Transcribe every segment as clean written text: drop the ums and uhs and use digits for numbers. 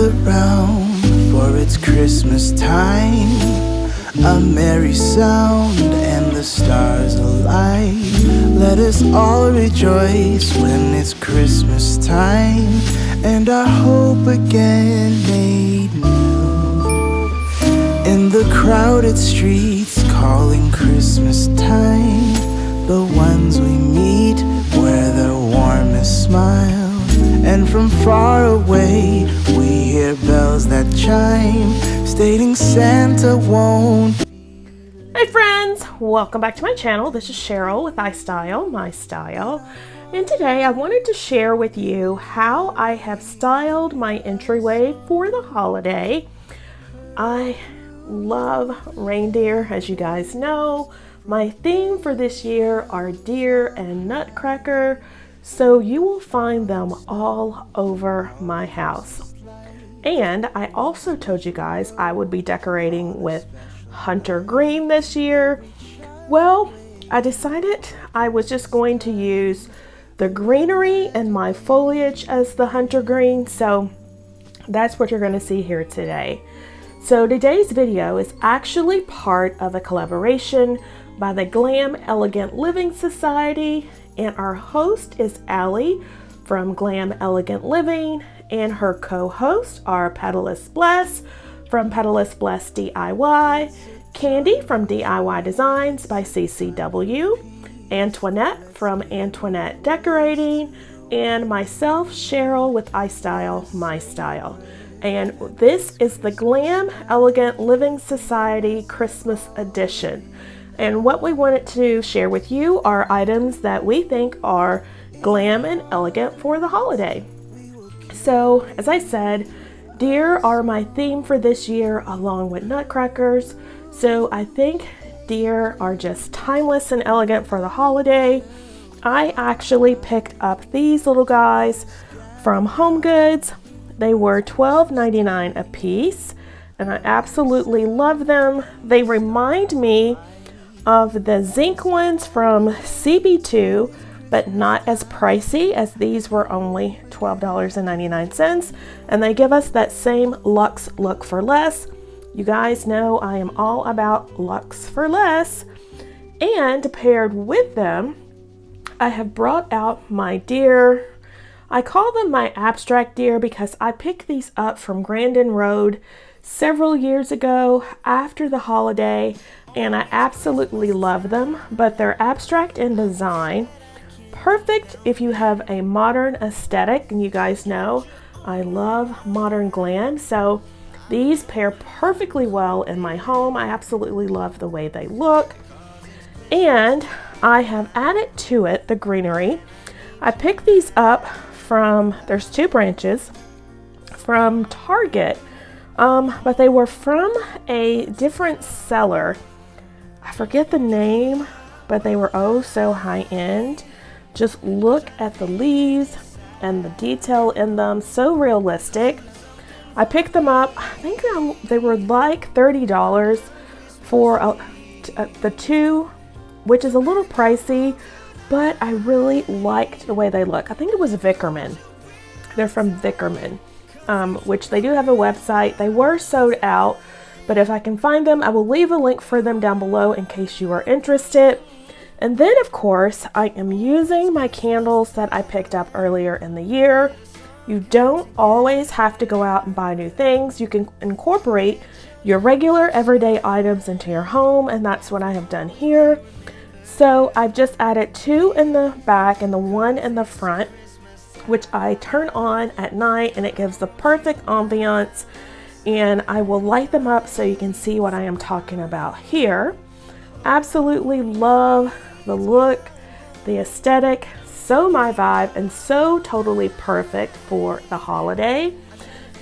around, for it's Christmas time. A merry sound and the stars alight. Let us all rejoice when it's Christmas time, and our hope again made new. In the crowded streets calling Christmas time, the ones we meet wear their warmest smile. And from far away we hear bells that chime, stating Santa won't. Hey friends, welcome back to my channel. This is Sheryl with iStylEmystyle, and today I wanted to share with you how I have styled my entryway for the holiday. I love reindeer, as you guys know. My theme for this year are deer and nutcracker, so you will find them all over my house. And I also told you guys I would be decorating with hunter green this year. Well, I decided I was just going to use the greenery and my foliage as the hunter green, so that's what you're going to see here today. So today's video is actually part of a collaboration by the Glam Elegant Living Society, and our host is Allie from Glam Elegant Living, and her co-hosts are Petalist Bless from Petalist Bless DIY, Candy from DIY Designs by CCW, Antoinette from Antoinette Decorating, and myself, Sheryl, with iStylEmystyle. And this is the Glam Elegant Living Society Christmas edition. And what we wanted to share with you are items that we think are glam and elegant for the holiday. So, as I said, deer are my theme for this year, along with nutcrackers. So I think deer are just timeless and elegant for the holiday. I actually picked up these little guys from Home Goods. They were $12.99 a piece, and I absolutely love them. They remind me of the zinc ones from CB2, but not as pricey, as these were only $12.99, and they give us that same luxe look for less. You guys know I am all about luxe for less. And paired with them, I have brought out my deer. I call them my abstract deer because I picked these up from Grandin Road several years ago after the holiday, and I absolutely love them, but they're abstract in design. Perfect if you have a modern aesthetic, and you guys know I love modern glam, so these pair perfectly well in my home. I absolutely love the way they look. And I have added to it the greenery. I picked these up from, there's two branches, from Target, but they were from a different seller. I forget the name, but they were oh so high-end. Just look at the leaves and the detail in them, so realistic. I picked them up, I think they were like $30 for the two, which is a little pricey, but I really liked the way they look. I think it was Vickerman. They're from Vickerman, which they do have a website. They were sold out, but if I can find them, I will leave a link for them down below in case you are interested. And then, of course, I am using my candles that I picked up earlier in the year. You don't always have to go out and buy new things. You can incorporate your regular everyday items into your home, and that's what I have done here. So I've just added two in the back and the one in the front, which I turn on at night, and it gives the perfect ambiance. And I will light them up so you can see what I am talking about here. Absolutely love the look, the aesthetic, so my vibe, and so totally perfect for the holiday.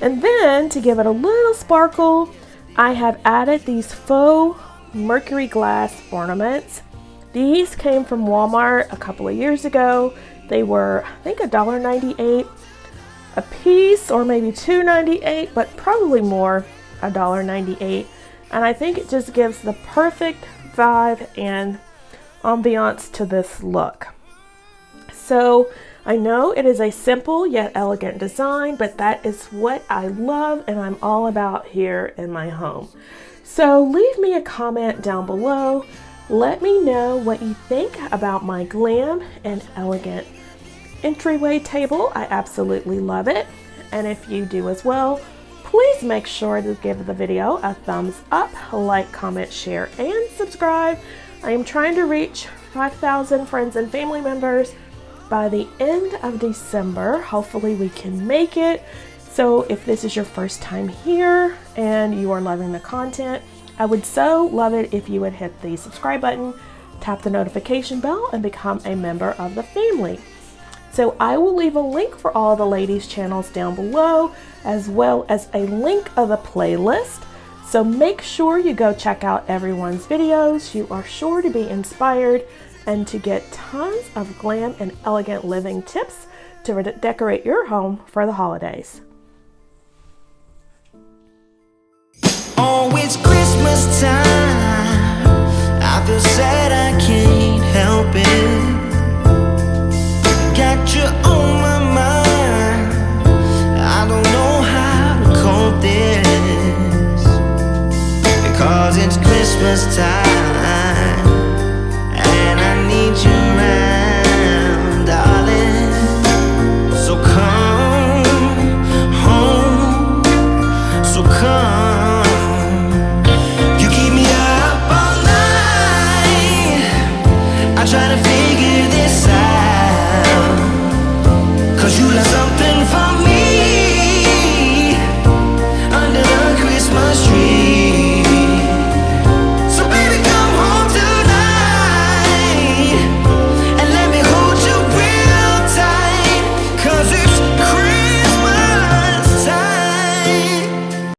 And then to give it a little sparkle, I have added these faux mercury glass ornaments. These came from Walmart a couple of years ago. They were, I think, $1.98 a piece, or maybe $2.98, but probably more, $1.98. And I think it just gives the perfect vibe and ambiance to this look. So I know it is a simple yet elegant design, but that is what I love and I'm all about here in my home. So leave me a comment down below. Let me know what you think about my Glam and Elegant entryway table. I absolutely love it. And if you do as well, please make sure to give the video a thumbs up, like, comment, share, and subscribe. I am trying to reach 5,000 friends and family members by the end of December. Hopefully we can make it. So if this is your first time here and you are loving the content, I would so love it if you would hit the subscribe button, tap the notification bell, and become a member of the family. So I will leave a link for all the ladies' channels down below, as well as a link of the playlist. So make sure you go check out everyone's videos. You are sure to be inspired and to get tons of glam and elegant living tips to decorate your home for the holidays. Oh, it's Christmas time. I feel sad, I can't help it. Got you on my mind. I don't know how to cope this, because it's Christmas time.